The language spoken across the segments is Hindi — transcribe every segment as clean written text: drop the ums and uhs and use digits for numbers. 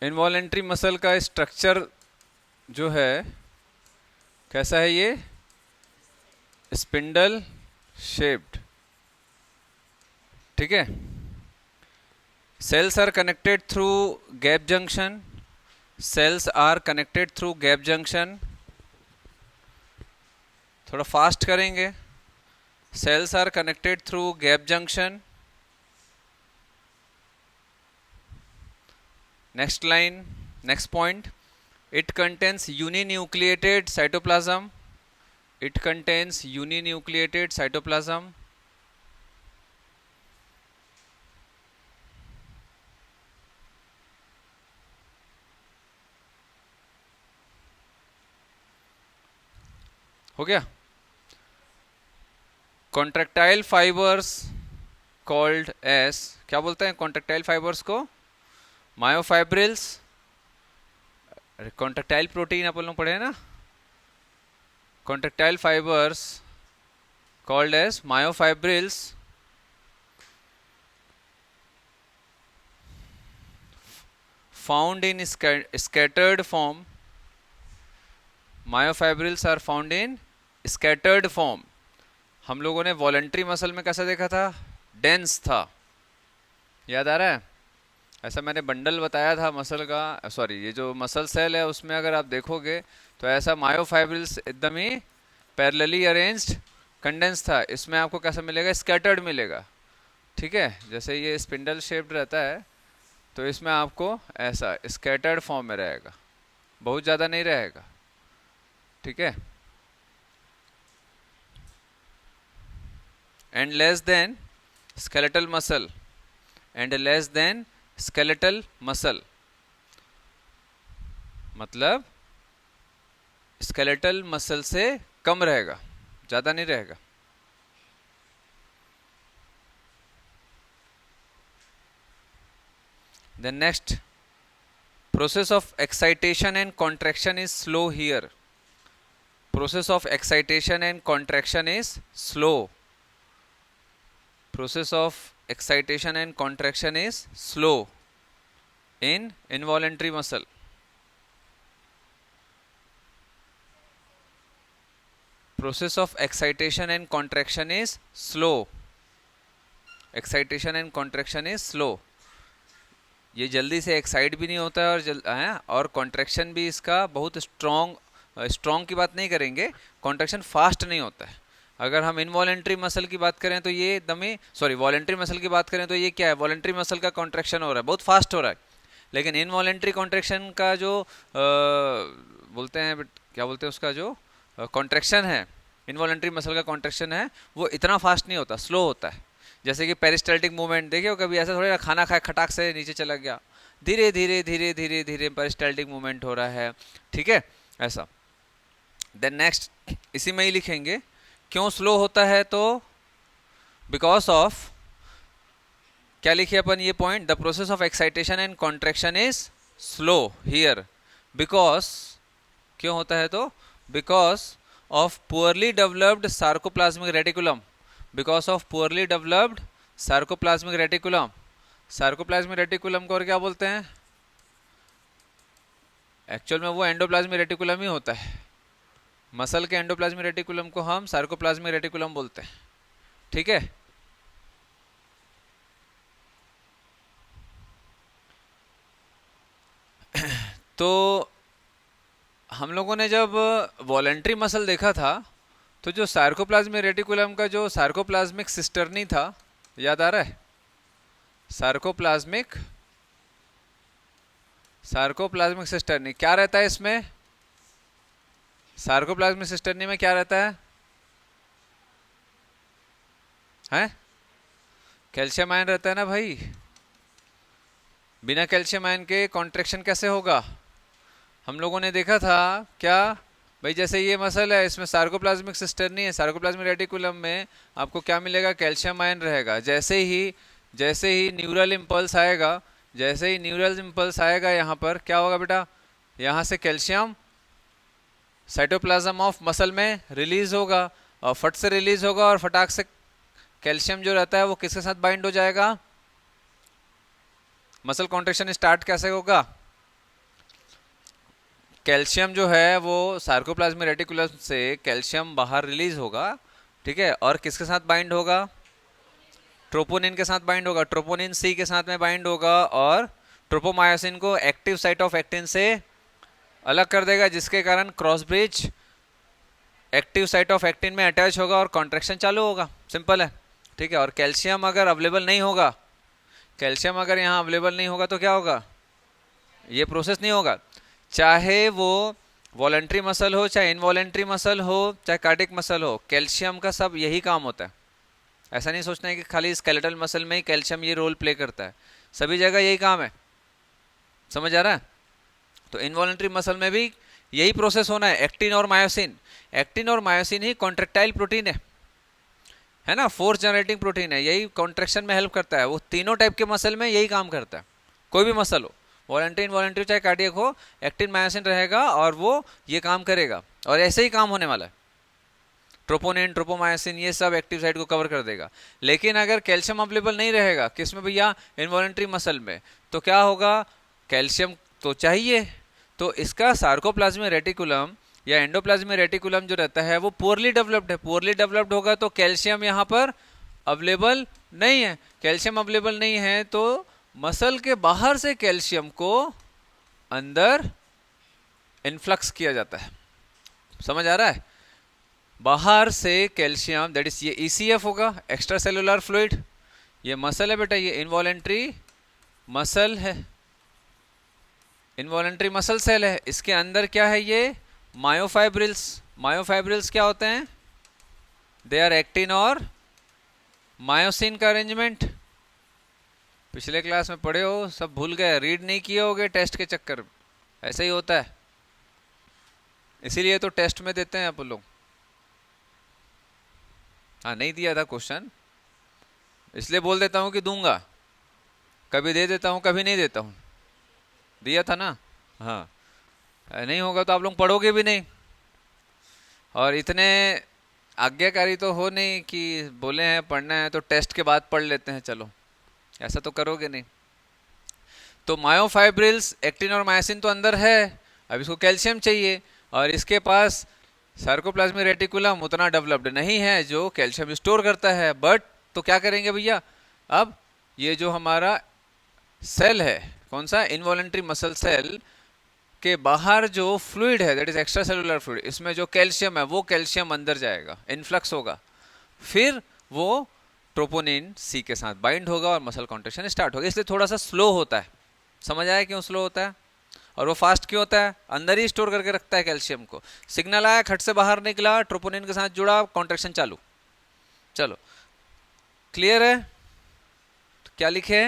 इनवॉलेंट्री मसल का स्ट्रक्चर जो है कैसा है, ये स्पिंडल शेप्ड, ठीक है। Cells are connected through gap junction, cells are connected through gap junction, थोड़ा फास्ट करेंगे। Cells are connected through gap junction. Next line, next point, it contains uninucleated cytoplasm, it contains uninucleated cytoplasm, हो गया। कॉन्ट्रेक्टाइल फाइबर्स कॉल्ड एस, क्या बोलते हैं कॉन्ट्रेक्टाइल फाइबर्स को, मायोफाइब्रिल्स। कॉन्ट्रेक्टाइल प्रोटीन अपन लोग पढ़े हैं ना, contractile fibres called as myofibrils, found in scattered form, myofibrils are found in scattered form. हम लोगों ने वॉलंटरी मसल में कैसा देखा था, डेंस था, याद आ रहा है। ऐसा मैंने बंडल बताया था मसल का, सॉरी ये जो मसल सेल है उसमें अगर आप देखोगे तो ऐसा मायोफाइब्रिल्स एकदम ही पैरेलली अरेंज्ड कंडेंस था। इसमें आपको कैसा मिलेगा, स्कैटर्ड मिलेगा, ठीक है। जैसे ये स्पिंडल शेप्ड रहता है तो इसमें आपको ऐसा स्कैटर्ड फॉर्म में रहेगा, बहुत ज़्यादा नहीं रहेगा, ठीक है। And less than skeletal muscle, and less than skeletal muscle, मतलब स्केलेटल मसल से कम रहेगा, ज़्यादा नहीं रहेगा। Then next, process of excitation and contraction is slow here. Process of excitation and contraction is slow. Process of excitation and contraction is slow in involuntary muscle. Process of excitation and contraction is slow. Excitation and contraction is slow. ये जल्दी से एक्साइट भी नहीं होता है और कॉन्ट्रैक्शन भी इसका बहुत स्ट्रॉन्ग की बात नहीं करेंगे, कॉन्ट्रैक्शन फास्ट नहीं होता है। अगर हम इनवॉलेंट्री मसल की बात करें तो ये दमे, सॉरी वॉलेंट्री मसल की बात करें तो ये क्या है, वॉलेंट्री मसल का कॉन्ट्रैक्शन हो रहा है, बहुत फास्ट हो रहा है। लेकिन इनवॉलेंट्री कॉन्ट्रैक्शन का जो बोलते हैं, क्या बोलते हैं उसका जो कॉन्ट्रैक्शन है, इनवॉलेंट्री मसल का कॉन्ट्रैक्शन है, वो इतना फास्ट नहीं होता, स्लो होता है। जैसे कि पेरिस्टाल्टिक मूवमेंट देखे हो कभी, ऐसा थोड़ी ना खाना खाए खटाक से नीचे चला गया, धीरे धीरे धीरे धीरे धीरे पेरिस्टाल्टिक मूवमेंट हो रहा है, ठीक है, ऐसा। देन नेक्स्ट इसी में ही लिखेंगे क्यों स्लो होता है, तो बिकॉज ऑफ, क्या लिखे अपन ये point, the process of excitation and contraction is slow here, because, क्यों होता है तो because of poorly developed sarcoplasmic reticulum, because of poorly developed sarcoplasmic reticulum. Sarcoplasmic reticulum को और क्या बोलते हैं, एक्चुअल में वो एंडोप्लाज्मिक रेटिकुलम ही होता है। मसल के एंडोप्लाज्मिक रेटिकुलम को हम सार्कोप्लाज्मिक रेटिकुलम बोलते हैं, ठीक है। तो हम लोगों ने जब वॉलेंट्री मसल देखा था तो जो सार्कोप्लाज्मिक रेटिकुलम का जो सार्कोप्लाज्मिक सिस्टर्नी था, याद आ रहा है, सार्कोप्लाज्मिक सिस्टर्नी क्या रहता है इसमें, सार्कोप्लाज्मिक सिस्टर्नी में क्या रहता है, हैं, कैल्शियम आयन रहता है ना भाई। बिना कैल्शियम आयन के कॉन्ट्रैक्शन कैसे होगा, हम लोगों ने देखा था क्या भाई, जैसे ये मसल है इसमें सार्कोप्लाज्मिक सिस्टर्नी है, सार्कोप्लाज्मिक रेटिकुलम में आपको क्या मिलेगा, कैल्शियम आयन रहेगा। जैसे ही न्यूरल इम्पल्स आएगा, जैसे ही न्यूरल इम्पल्स आएगा यहाँ पर क्या होगा बेटा, यहाँ से कैल्शियम साइटोप्लाज्म ऑफ मसल में रिलीज होगा, और फट से रिलीज होगा, और फटाक से कैल्शियम जो रहता है वो किसके साथ बाइंड हो जाएगा, मसल कॉन्ट्रैक्शन स्टार्ट कैसे होगा, कैल्शियम जो है वो सार्कोप्लाज्मिक रेटिकुलम से कैल्शियम बाहर रिलीज होगा, ठीक है, और किसके साथ बाइंड होगा? ट्रोपोनिन के साथ बाइंड होगा, ट्रोपोनिन सी के साथ में बाइंड होगा और ट्रोपोमायोसिन को एक्टिव साइट ऑफ एक्टिन से अलग कर देगा, जिसके कारण cross bridge active site of actin में अटैच होगा और कॉन्ट्रेक्शन चालू होगा। सिंपल है, ठीक है। और कैल्शियम अगर अवेलेबल नहीं होगा, कैल्शियम अगर यहाँ अवेलेबल नहीं होगा तो क्या होगा? ये प्रोसेस नहीं होगा। चाहे वो वॉलेंट्री मसल हो, चाहे इनवॉलेंट्री मसल हो, चाहे कार्डिक मसल हो, कैल्शियम का सब यही काम होता है। ऐसा नहीं सोचना है कि खाली स्केलेटल मसल में ही कैल्शियम ये रोल प्ले करता है, सभी जगह यही काम है। समझ आ रहा है? तो इनवॉलेंट्री मसल में भी यही प्रोसेस होना है, एक्टिन और मायोसिन। एक्टिन और मायोसिन ही कॉन्ट्रेक्टाइल प्रोटीन है ना, फोर्स जनरेटिंग प्रोटीन है, यही कॉन्ट्रेक्शन में हेल्प करता है। वो तीनों टाइप के मसल में यही काम करता है, कोई भी मसल हो, वॉलेंट्री इनवॉलेंट्री चाहे कार्डियक हो, एक्टिन मायोसिन रहेगा और वो ये काम करेगा। और ऐसे ही काम होने वाला है, ट्रोपोनिन ट्रोपोमायोसिन ये सब एक्टिव साइट को कवर कर देगा। लेकिन अगर कैल्शियम अवेलेबल नहीं रहेगा, किस में भैया? इनवॉलेंट्री मसल में, तो क्या होगा? कैल्शियम तो चाहिए, तो इसका सार्कोप्लाज्मिक रेटिकुलम या एंडोप्लाज्मिक रेटिकुलम जो रहता है वो पोरली डेवलप्ड है। पोरली डेवलप्ड होगा तो कैल्शियम यहाँ पर अवेलेबल नहीं है। कैल्शियम अवेलेबल नहीं है तो मसल के बाहर से कैल्शियम को अंदर इन्फ्लक्स किया जाता है। समझ आ रहा है? बाहर से कैल्शियम, दैट इज ये ECF होगा, एक्स्ट्रा सेलुलर फ्लूइड। ये मसल है बेटा, ये इनवॉलेंट्री मसल है, इनवॉलेंट्री मसल सेल है। इसके अंदर क्या है? ये मायोफाइब्रिल्स। मायोफाइब्रिल्स क्या होते हैं? दे आर एक्टिन और मायोसिन का अरेंजमेंट। पिछले क्लास में पढ़े हो, सब भूल गए, रीड नहीं किए होगे टेस्ट के चक्कर में। ऐसा ही होता है, इसीलिए तो टेस्ट में देते हैं आप लोग। हाँ, नहीं दिया था क्वेश्चन, इसलिए बोल देता हूँ कि दूंगा, कभी दे देता हूँ कभी नहीं देता हूँ। दिया था ना? हाँ, नहीं होगा तो आप लोग पढ़ोगे भी नहीं, और इतने आज्ञाकारी तो हो नहीं कि बोले हैं पढ़ना है तो टेस्ट के बाद पढ़ लेते हैं, चलो ऐसा तो करोगे नहीं। तो मायोफाइब्रिल्स, एक्टिन और मायोसिन तो अंदर है, अब इसको कैल्शियम चाहिए, और इसके पास सार्कोप्लाज्मिक रेटिकुलम उतना डेवलप्ड नहीं है जो कैल्शियम स्टोर करता है। बट तो क्या करेंगे भैया? अब ये जो हमारा सेल है, कौन सा? इनवॉलेंट्री मसल सेल के बाहर जो फ्लूइड है, that is extra cellular fluid, इसमें जो कैल्शियम है वो कैल्शियम अंदर जाएगा, इन्फ्लक्स होगा, फिर वो ट्रोपोनिन सी के साथ बाइंड होगा और मसल कॉन्ट्रेक्शन स्टार्ट होगा। इसलिए थोड़ा सा स्लो होता है। समझ आया क्यों स्लो होता है? और वो फास्ट क्यों होता है? अंदर ही स्टोर करके रखता है कैल्शियम को। सिग्नल आया, खट से बाहर निकला, ट्रोपोनिन के साथ जुड़ा, कॉन्ट्रेक्शन चालू। चलो क्लियर है? तो क्या लिखे?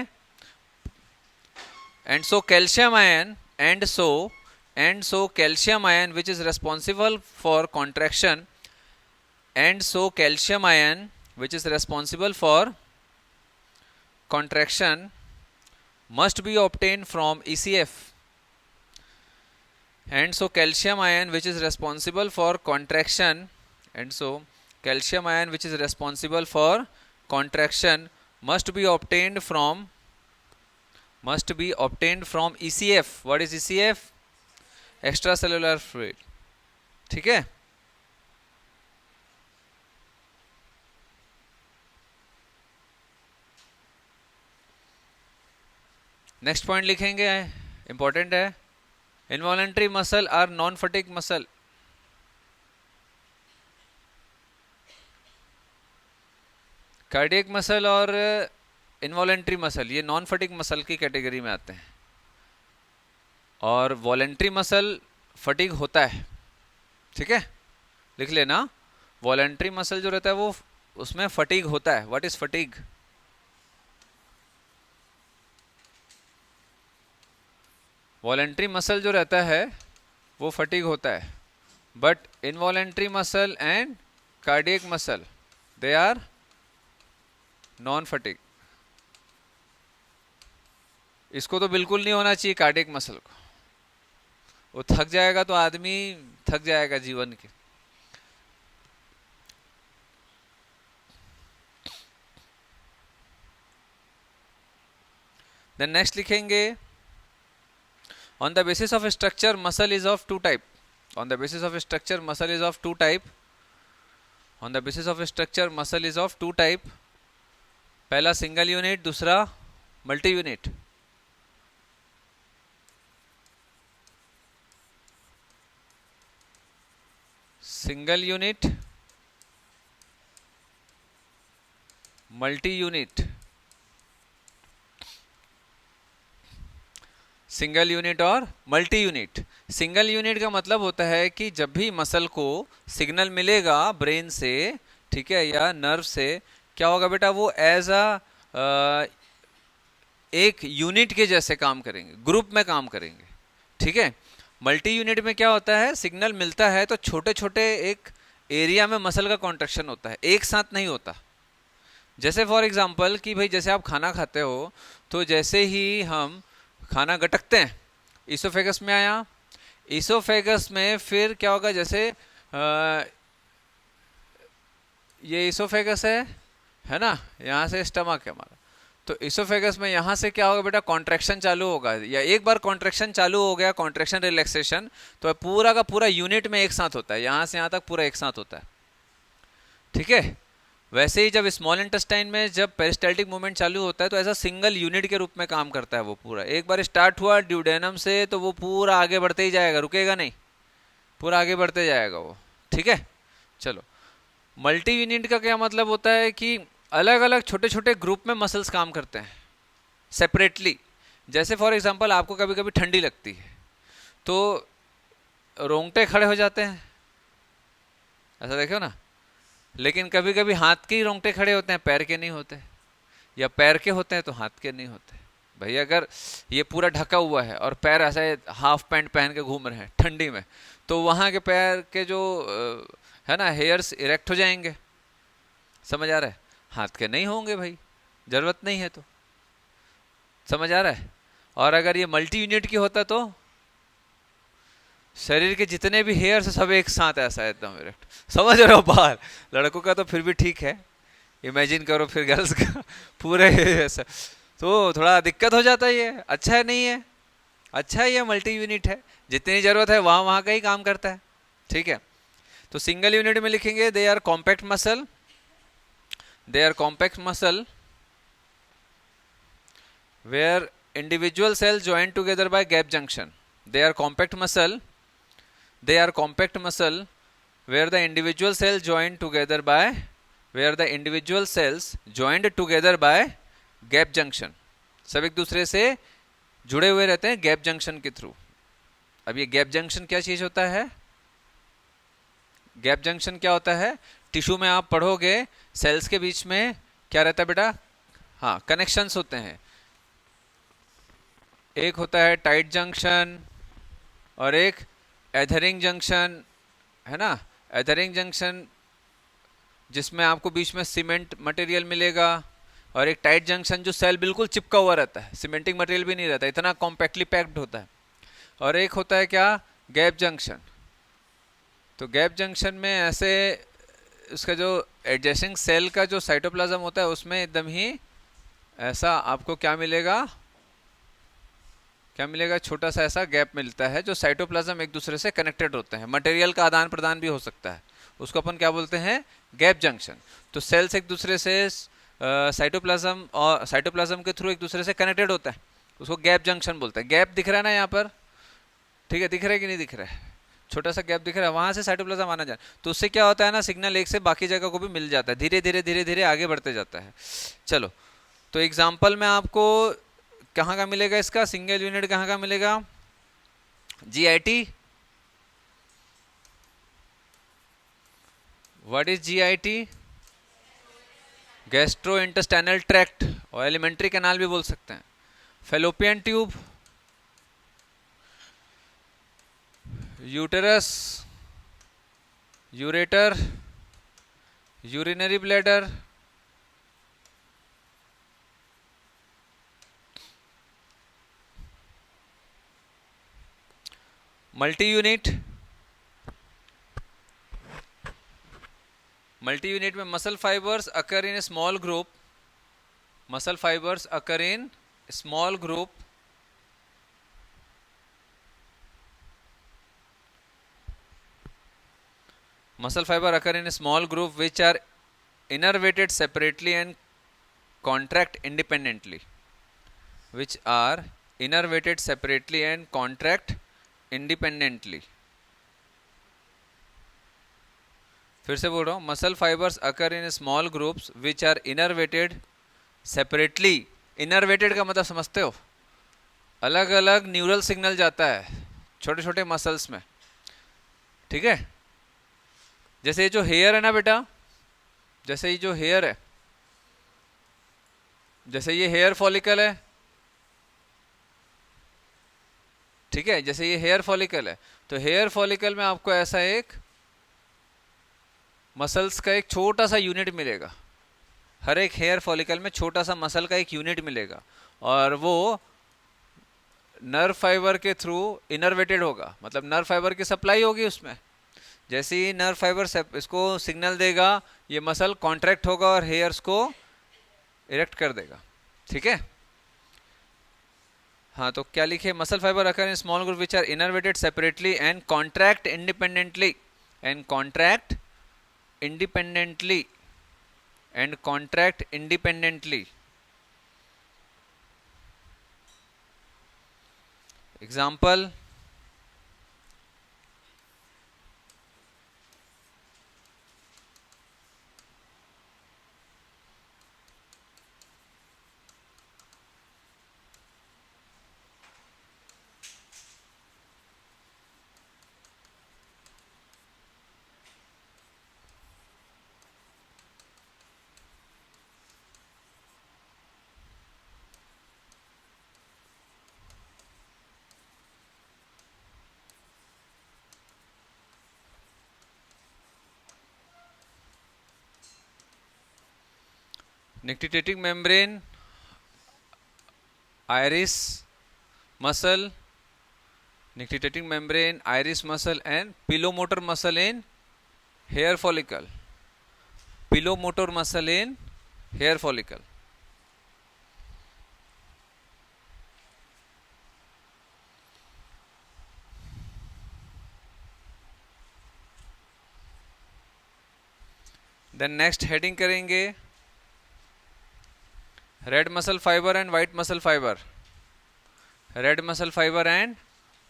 And so calcium ion and so calcium ion which is responsible for contraction, and so calcium ion which is responsible for contraction must be obtained from ECF, and so calcium ion which is responsible for contraction, and so calcium ion which is responsible for contraction must be obtained from ECF. What is ECF? Extra cellular fluid. ठीक है, नेक्स्ट पॉइंट लिखेंगे, इंपॉर्टेंट है। Involuntary muscle are non fatigue muscle. Cardiac muscle और इनवॉलेंट्री मसल ये नॉन फटिग मसल की कैटेगरी में आते हैं, और वॉलेंट्री मसल फटीग होता है। ठीक है, लिख लेना, वॉलेंट्री मसल जो रहता है वो उसमें फटीग होता है। What is fatigue? Voluntary muscle जो रहता है वो फटीग होता है, but involuntary muscle and cardiac muscle they are non fatigue. इसको तो बिल्कुल नहीं होना चाहिए कार्डियक मसल को, वो थक जाएगा तो आदमी थक जाएगा जीवन के। देन नेक्स्ट लिखेंगे, On the basis of structure, muscle is of two type. On the basis of structure, muscle is of two type. On the basis of structure, muscle is of two type. पहला सिंगल यूनिट, दूसरा multi unit. Single unit, multi unit. Single unit और मल्टी यूनिट. सिंगल यूनिट का मतलब होता है कि जब भी मसल को सिग्नल मिलेगा ब्रेन से, ठीक है, या नर्व से, क्या होगा बेटा, वो एज अ एक यूनिट के जैसे काम करेंगे, ग्रुप में काम करेंगे. ठीक है. मल्टी यूनिट में क्या होता है, सिग्नल मिलता है तो छोटे छोटे एक एरिया में मसल का कॉन्ट्रैक्शन होता है, एक साथ नहीं होता. जैसे फॉर एग्जांपल कि भाई जैसे आप खाना खाते हो, तो जैसे ही हम खाना गटकते हैं, इसोफेगस में आया, इसोफेगस में फिर क्या होगा, जैसे ये इसोफेगस है ना, यहाँ से स्टमक है हमारा, तो इसोफेगस में यहाँ से क्या होगा बेटा, कॉन्ट्रैक्शन चालू होगा, या एक बार कॉन्ट्रैक्शन चालू हो गया, कॉन्ट्रैक्शन रिलैक्सेशन, तो पूरा का पूरा यूनिट में एक साथ होता है, यहाँ से यहाँ तक पूरा एक साथ होता है. ठीक है. वैसे ही जब स्मॉल इंटेस्टाइन में जब पेरिस्टाल्टिक मूवमेंट चालू होता है, तो ऐसा सिंगल यूनिट के रूप में काम करता है वो पूरा. एक बार स्टार्ट हुआ ड्यूडेनम से, तो वो पूरा आगे बढ़ते ही जाएगा, रुकेगा नहीं, पूरा आगे बढ़ते जाएगा वो. ठीक है. चलो, मल्टी यूनिट का क्या मतलब होता है कि अलग अलग छोटे छोटे ग्रुप में मसल्स काम करते हैं सेपरेटली. जैसे फॉर एग्जांपल आपको कभी कभी ठंडी लगती है, तो रोंगटे खड़े हो जाते हैं, ऐसा देखो ना. लेकिन कभी कभी हाथ के ही रोंगटे खड़े होते हैं, पैर के नहीं होते, या पैर के होते हैं तो हाथ के नहीं होते. भाई अगर ये पूरा ढका हुआ है और पैर ऐसे हाफ पैंट पहन के घूम रहे हैं ठंडी में, तो वहाँ के पैर के जो है ना हेयर्स इरेक्ट हो जाएंगे. समझ आ रहा है. हाथ के नहीं होंगे भाई, जरूरत नहीं है तो. समझ आ रहा है. और अगर ये मल्टी यूनिट की होता तो शरीर के जितने भी हेयर्स सब एक साथ ऐसा एकदम इरेक्ट. समझ रहे हो बाल. लड़कों का तो फिर भी ठीक है, इमेजिन करो फिर गर्ल्स का पूरे ऐसा, तो थोड़ा दिक्कत हो जाता है. ये अच्छा है नहीं है, अच्छा है, ये मल्टी यूनिट है, जितनी जरूरत है वहाँ वहाँ का ही काम करता है. ठीक है. तो सिंगल यूनिट में लिखेंगे they are compact muscle, they are compact muscle where individual cells join together by gap junction. They are compact muscle, they are compact muscle where the individual cells join together by, where the individual cells joined together by gap junction. सब एक दूसरे से जुड़े हुए रहते हैं गैप जंक्शन के थ्रू. अब ये गैप जंक्शन क्या चीज होता है, गैप जंक्शन क्या होता है, टिश्यू में आप पढ़ोगे सेल्स के बीच में क्या रहता है बेटा, हाँ कनेक्शंस होते हैं. एक होता है टाइट जंक्शन और एक एधरिंग जंक्शन, है ना. एधरिंग जंक्शन जिसमें आपको बीच में सीमेंट मटेरियल मिलेगा, और एक टाइट जंक्शन जो सेल बिल्कुल चिपका हुआ रहता है, सीमेंटिंग मटेरियल भी नहीं रहता, इतना कॉम्पैक्टली पैक्ड होता है. और एक होता है क्या, गैप जंक्शन. तो गैप जंक्शन में ऐसे उसका जो एडजेसिंग सेल का जो साइटोप्लाज्म होता है उसमें एकदम ही ऐसा आपको क्या मिलेगा, क्या मिलेगा, छोटा सा ऐसा गैप मिलता है, जो साइटोप्लाज्म एक दूसरे से कनेक्टेड होते हैं. मटेरियल का आदान प्रदान भी हो सकता है, उसको अपन क्या बोलते हैं, गैप जंक्शन. तो सेल्स एक दूसरे से साइटोप्लाज्म और साइटोप्लाज्म के थ्रू एक दूसरे से कनेक्टेड होता है, उसको गैप जंक्शन बोलते हैं. गैप दिख रहा है ना यहाँ पर, ठीक है, दिख रहा है कि नहीं दिख रहा है, छोटा सा गैप दिख रहा है, वहां से साइटोप्लाज्म आना जाए, तो उससे क्या होता है ना, सिग्नल एक से बाकी जगह को भी मिल जाता है, धीरे धीरे धीरे धीरे आगे बढ़ते जाता है. चलो, तो एग्जाम्पल में आपको कहाँ का मिलेगा इसका, सिंगल यूनिट कहाँ का मिलेगा, GIT. What is GIT, gastrointestinal tract, और एलिमेंट्री कैनाल भी बोल सकते हैं. Fallopian tube, uterus, ureter, urinary bladder, multi unit. Multi unit में muscle fibres occur in small group, muscle fibres occur in small group muscle fiber occur in a small group which are innervated separately and contract independently, which are innervated separately and contract independently. फिर से बोल रहा हूँ, muscle fibres occur in small groups which are innervated separately. Innervated का मतलब समझते हो, अलग अलग न्यूरल सिग्नल जाता है छोटे छोटे मसल्स में, ठीक है. जैसे ये जो हेयर है ना बेटा, जैसे ये जो हेयर है, जैसे ये हेयर फॉलिकल है, ठीक है, जैसे ये हेयर फॉलिकल है, तो हेयर फॉलिकल में आपको ऐसा एक मसल्स का एक छोटा सा यूनिट मिलेगा. हर एक हेयर फॉलिकल में छोटा सा मसल का एक यूनिट मिलेगा, और वो नर्व फाइबर के थ्रू इनरवेटेड होगा, मतलब नर्व फाइबर की सप्लाई होगी उसमें. जैसे ही नर्व फाइबर इसको सिग्नल देगा, ये मसल कॉन्ट्रैक्ट होगा और हेयर्स को इरेक्ट कर देगा, ठीक है. हाँ, तो क्या लिखे, muscle fibre occur in small group which are innervated separately and contract independently, and contract independently, and contract independently. Example, nictitating membrane, iris muscle, nictitating membrane, iris muscle, and pilomotor muscle in hair follicle. Pilomotor muscle in hair follicle. Then next heading करेंगे red muscle fibre and white muscle fibre. Red muscle fibre and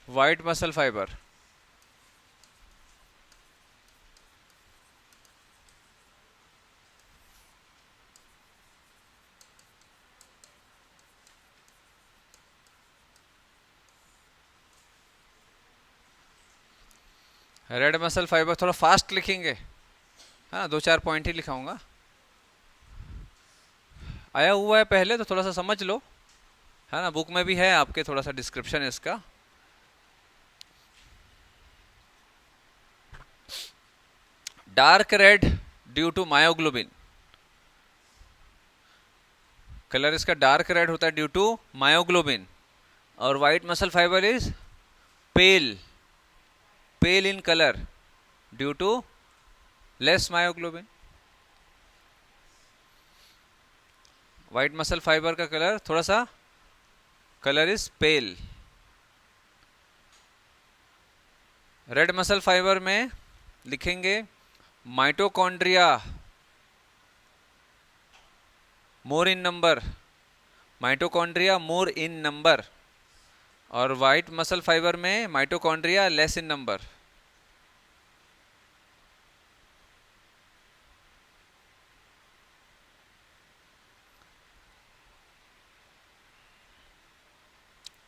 white muscle fibre. Red muscle fibre थोड़ा फास्ट लिखेंगे, हाँ, 2-4 पॉइंट ही लिखाऊंगा. आया हुआ है पहले तो थोड़ा सा समझ लो, है ना, बुक में भी है आपके थोड़ा सा डिस्क्रिप्शन है इसका. Dark red due to myoglobin, colour इसका डार्क रेड होता है ड्यू टू मायोग्लोबिन. और white muscle fibre is pale, pale in colour due to less myoglobin. White muscle fibre का कलर थोड़ा सा, colour is pale. Red muscle fibre में लिखेंगे mitochondria more in number, mitochondria more in number. और व्हाइट मसल फाइबर में माइटोकॉन्ड्रिया लेस इन नंबर.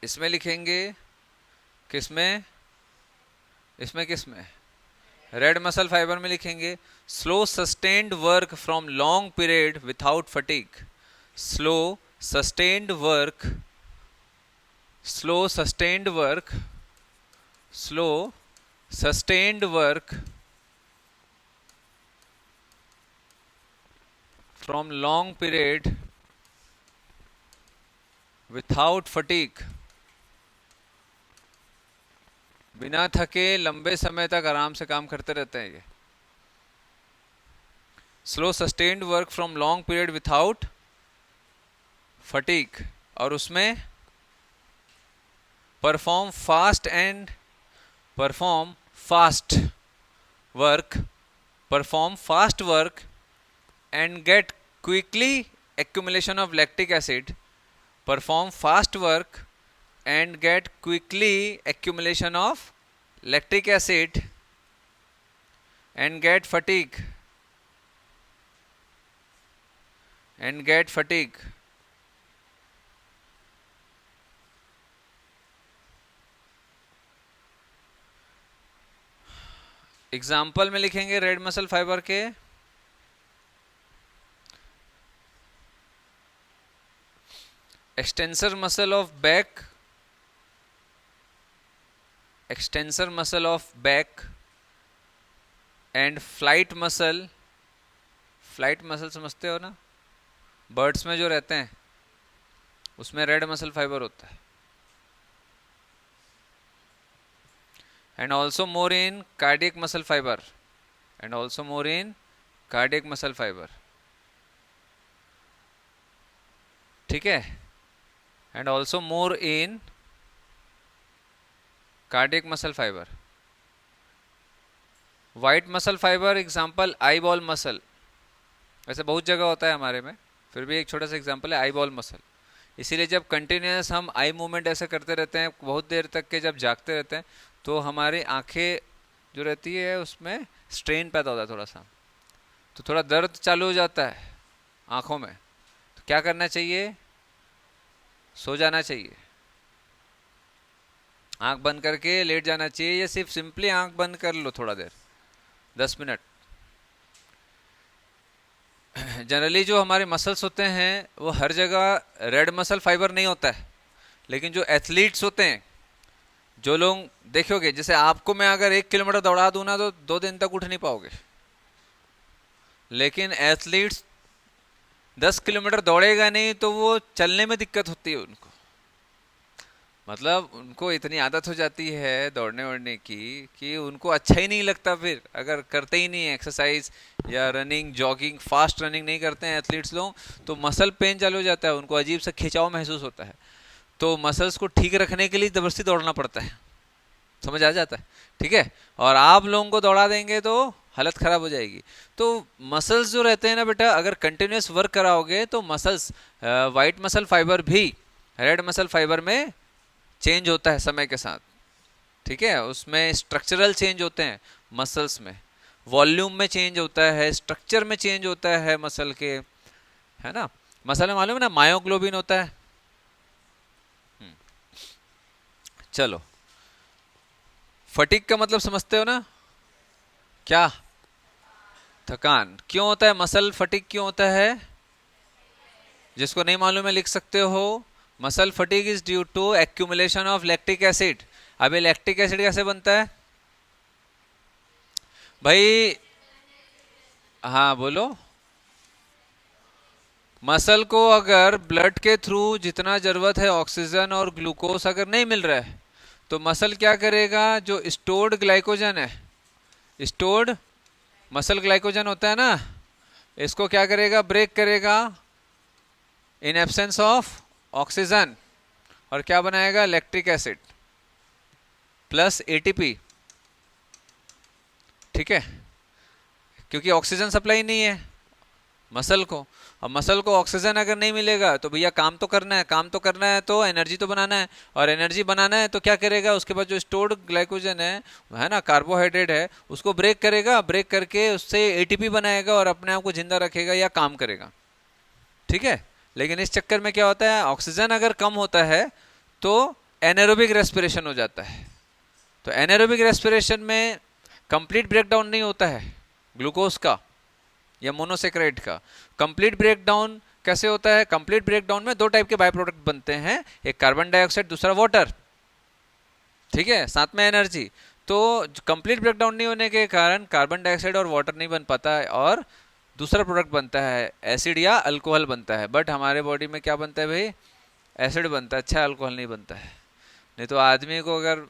इसमें लिखेंगे किसमें, इसमें किसमें, रेड मसल फाइबर में लिखेंगे slow sustained work from long period without fatigue. Slow sustained work, slow sustained work, slow sustained work from long period without fatigue. बिना थके लंबे समय तक आराम से काम करते रहते हैं ये. Slow sustained work from long period without fatigue. और उसमें perform fast work perform fast work and get quickly accumulation of lactic acid, perform fast work and get quickly accumulation of lactic acid and get fatigue and get fatigue. Example में लिखेंगे रेड मसल फाइबर के, extensor muscle of back, extensor muscle of back and flight muscle, flight muscle समझते हो ना, बर्ड्स में जो रहते हैं उसमें रेड मसल फाइबर होता है. And also more in cardiac muscle fiber, and also more in cardiac muscle fiber. ठीक है, and also more in cardiac muscle fiber. White muscle fiber example eyeball muscle. वैसे बहुत जगह होता है हमारे में, फिर भी एक छोटा सा एग्जांपल है eyeball muscle. इसीलिए जब कंटिन्यूस हम आई मूवमेंट ऐसे करते रहते हैं बहुत देर तक के, जब जागते रहते हैं तो हमारी आंखें जो रहती है उसमें स्ट्रेन पैदा होता है थोड़ा सा, तो थोड़ा दर्द चालू हो जाता है आंखों में. तो क्या करना चाहिए, सो जाना चाहिए, आंख बंद करके लेट जाना चाहिए, या सिर्फ सिंपली आंख बंद कर लो थोड़ा देर, 10 मिनट. जनरली जो हमारे मसल्स होते हैं वो हर जगह रेड मसल फाइबर नहीं होता है, लेकिन जो एथलीट्स होते हैं, जो लोग देखोगे, जैसे आपको मैं अगर 1 किलोमीटर दौड़ा दूं ना तो 2 दिन तक उठ नहीं पाओगे, लेकिन एथलीट्स 10 किलोमीटर दौड़ेगा नहीं तो वो चलने में दिक्कत होती है उनको, मतलब उनको इतनी आदत हो जाती है दौड़ने वोड़ने की कि उनको अच्छा ही नहीं लगता फिर, अगर करते ही नहीं है एक्सरसाइज या रनिंग जॉगिंग, फास्ट रनिंग नहीं करते हैं एथलीट्स लोग, तो मसल पेन चालू हो जाता है, उनको अजीब सा खिंचाव महसूस होता है. तो मसल्स को ठीक रखने के लिए जबरदस्ती दौड़ना पड़ता है, समझ आ जाता है. ठीक है, और आप लोगों को दौड़ा देंगे तो हालत ख़राब हो जाएगी. तो मसल्स जो रहते हैं ना बेटा, अगर कंटिन्यूस वर्क कराओगे तो मसल्स, वाइट मसल फाइबर भी रेड मसल फाइबर में चेंज होता है समय के साथ. ठीक है, उसमें स्ट्रक्चरल चेंज होते हैं मसल्स में, वॉल्यूम में चेंज होता है, स्ट्रक्चर में चेंज होता है मसल के, है ना. मसल में मालूम है ना मायोग्लोबिन होता है. चलो, फटीग का मतलब समझते हो ना, क्या, थकान. क्यों होता है मसल फटीग, क्यों होता है, जिसको नहीं मालूम है लिख सकते हो. Muscle fatigue is due to accumulation of lactic acid. अभी लैक्टिक एसिड कैसे बनता है भाई, हाँ बोलो. मसल को अगर ब्लड के थ्रू जितना जरूरत है ऑक्सीजन और ग्लूकोज अगर नहीं मिल रहा है तो मसल क्या करेगा, जो स्टोर्ड ग्लाइकोजन है, स्टोर्ड मसल ग्लाइकोजन होता है ना, इसको क्या करेगा, ब्रेक करेगा इन एब्सेंस ऑफ ऑक्सीजन, और क्या बनाएगा, लैक्टिक एसिड प्लस एटीपी. ठीक है, क्योंकि ऑक्सीजन सप्लाई नहीं है मसल को, और मसल को ऑक्सीजन अगर नहीं मिलेगा तो भैया काम तो करना है, काम तो करना है तो एनर्जी तो बनाना है, और एनर्जी बनाना है तो क्या करेगा, उसके बाद जो स्टोर्ड ग्लाइकोजन है ना, कार्बोहाइड्रेट है, उसको ब्रेक करेगा, ब्रेक करके उससे एटीपी बनाएगा और अपने आप को जिंदा रखेगा या काम करेगा. ठीक है, लेकिन इस चक्कर में क्या होता है, ऑक्सीजन अगर कम होता है तो एनारोबिक रेस्पिरेशन हो जाता है. तो एनारोबिक रेस्पिरेशन में कंप्लीट ब्रेकडाउन नहीं होता है ग्लूकोज का या मोनोसेक्राइड का. कंप्लीट ब्रेकडाउन कैसे होता है, कंप्लीट ब्रेकडाउन में 2 टाइप के बाय प्रोडक्ट बनते हैं, एक कार्बन डाइऑक्साइड, दूसरा वाटर. ठीक है, साथ में एनर्जी. तो कंप्लीट ब्रेकडाउन नहीं होने के कारण कार्बन डाइऑक्साइड और वाटर नहीं बन पाता है, और दूसरा प्रोडक्ट बनता है एसिड या अल्कोहल बनता है. बट हमारे बॉडी में क्या बनता है भाई, एसिड बनता है, अच्छा अल्कोहल नहीं बनता है. नहीं तो आदमी को अगर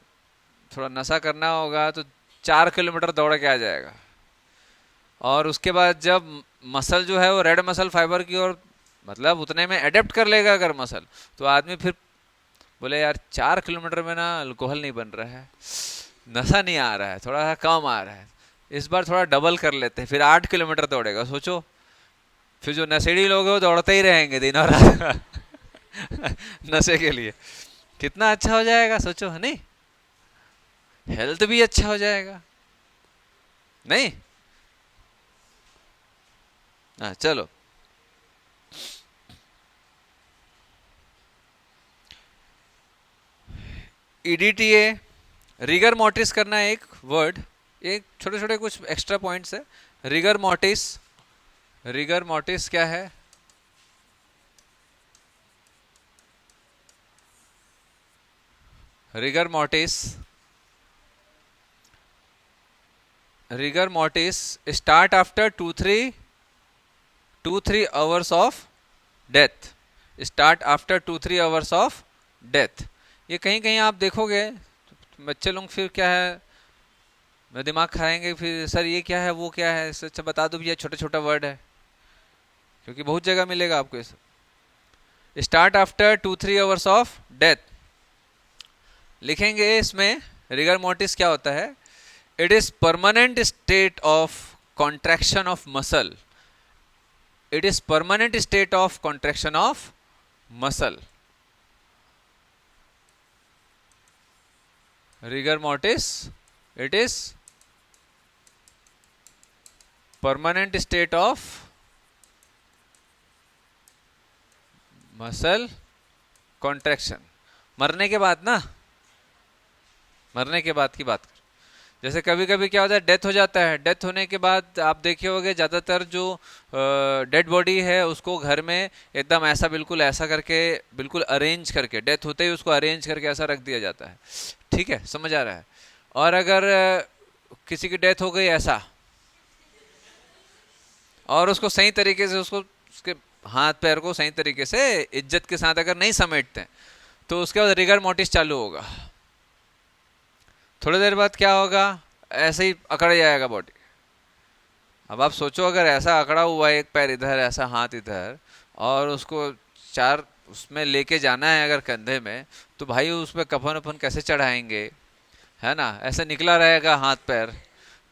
थोड़ा नशा करना होगा तो 4 किलोमीटर दौड़ के आ जाएगा, और उसके बाद जब मसल जो है वो रेड मसल फाइबर की ओर, मतलब उतने में अडेप्ट कर लेगा अगर मसल, तो आदमी फिर बोले यार 4 किलोमीटर में ना अल्कोहल नहीं बन रहा है, नशा नहीं आ रहा है, थोड़ा सा कम आ रहा है, इस बार थोड़ा डबल कर लेते हैं, फिर 8 किलोमीटर दौड़ेगा, सोचो। फिर जो नशेड़ी लोग हैं वो दौड़ते ही रहेंगे दिन और रात नशे के लिए। कितना अच्छा हो जाएगा, सोचो, है नहीं? हेल्थ भी अच्छा हो जाएगा, नहीं? हाँ चलो। ईडीटीए, रिगर मोर्टिस करना है एक वर्ड, एक छोटे छोटे कुछ एक्स्ट्रा पॉइंट्स है। रिगर मोर्टिस, रिगर मोर्टिस क्या है? Rigor mortis, rigor mortis start after 2-3 hours of death. Start after 2-3 hours of death. ये कहीं कहीं आप देखोगे बच्चे लोग, फिर क्या है, मैं दिमाग खाएंगे फिर, सर ये क्या है, वो क्या है। अच्छा बता दो भैया, छोटा छोटा वर्ड है, क्योंकि बहुत जगह मिलेगा आपको ये सब। Start after 2-3 hours of death लिखेंगे इसमें। रिगर मोर्टिस क्या होता है? It is permanent state of contraction of muscle. It is permanent state of contraction of muscle. rigor mortis, it is permanent state of muscle contraction। मरने के बाद ना, मरने के बाद की बात कर, जैसे कभी कभी क्या होता है, डेथ हो जाता है। डेथ होने के बाद आप देखे होंगे ज़्यादातर जो डेड बॉडी है उसको घर में एकदम ऐसा, बिल्कुल ऐसा करके, बिल्कुल अरेंज करके, डेथ होते ही उसको अरेंज करके ऐसा रख दिया जाता है। ठीक है, समझ आ रहा है? और अगर किसी की डेथ हो गई ऐसा, और उसको सही तरीके से, उसको उसके हाथ पैर को सही तरीके से इज्जत के साथ अगर नहीं समेटते हैं, तो उसके बाद रिगर मोर्टिस चालू होगा। थोड़ी देर बाद क्या होगा, ऐसे ही अकड़ जाएगा बॉडी। अब आप सोचो, अगर ऐसा अकड़ा हुआ है, एक पैर इधर, ऐसा हाथ इधर, और उसको चार उसमें लेके जाना है अगर कंधे में, तो भाई उसमें कफन वफन कैसे चढ़ाएंगे, है ना? ऐसा निकला रहेगा हाथ पैर।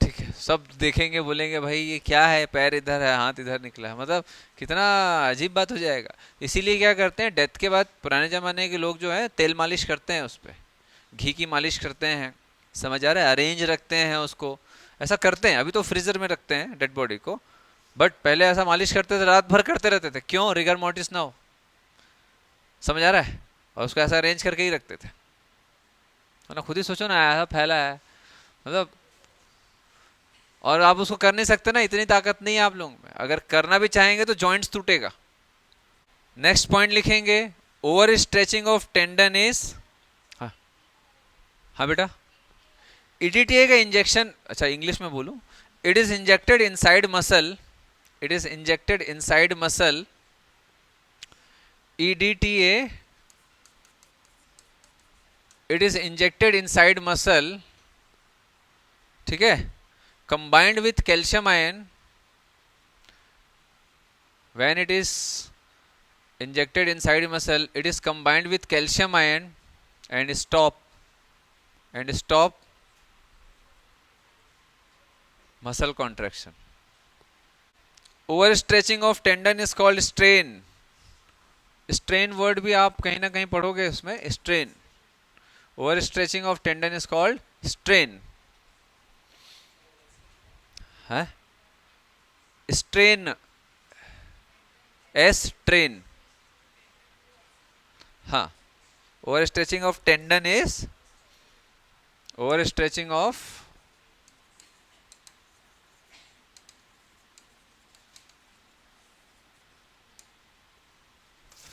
ठीक है, सब देखेंगे, बोलेंगे भाई ये क्या है, पैर इधर है हाथ इधर निकला है, मतलब कितना अजीब बात हो जाएगा। इसीलिए क्या करते हैं, डेथ के बाद पुराने जमाने के लोग जो है तेल मालिश करते हैं, उस पर घी की मालिश करते हैं, समझ आ रहा है? अरेंज रखते हैं उसको, ऐसा करते हैं। अभी तो फ्रीजर में रखते हैं डेड बॉडी को, बट पहले ऐसा मालिश करते थे, रात भर करते रहते थे। क्यों? रिगर मोर्टिस ना हो, समझ आ रहा है? और उसको ऐसा अरेंज करके ही रखते थे, है ना? खुद ही सोचो ना, ऐसा फैला है, मतलब। और आप उसको कर नहीं सकते ना, इतनी ताकत नहीं है आप लोगों में। अगर करना भी चाहेंगे तो जॉइंट्स टूटेगा। नेक्स्ट पॉइंट लिखेंगे, over stretching of tendon is, हाँ हाँ बेटा, ईडीटीए का इंजेक्शन, अच्छा इंग्लिश में बोलूं, it is injected inside muscle, it is injected inside muscle. EDTA, it is injected inside muscle, ठीक है, combined with calcium ion। when it is injected inside muscle, it is combined with calcium ion and stop muscle contraction। overstretching of tendon is called strain। strain word भी आप कहीं ना कहीं पढ़ोगे उसमें, strain। overstretching of tendon is called strain, है? strain, strain, हाँ। overstretching of tendon is overstretching of,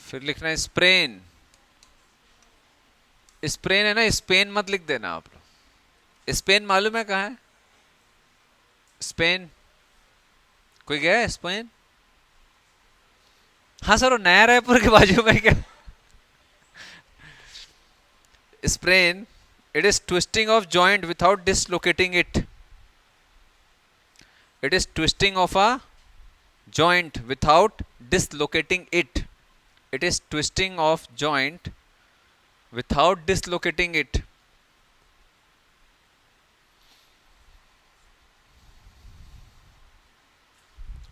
फिर लिखना है sprain। sprain है ना, स्पेन मत लिख देना आप लोग। स्पेन मालूम है कहाँ है? स्पेन, कोई गया है स्पेन? हाँ सर, वो नया रायपुर के बाजू में क्या? sprain, it is twisting of joint without dislocating it। it is twisting of a joint without dislocating it। it is twisting of joint without dislocating it।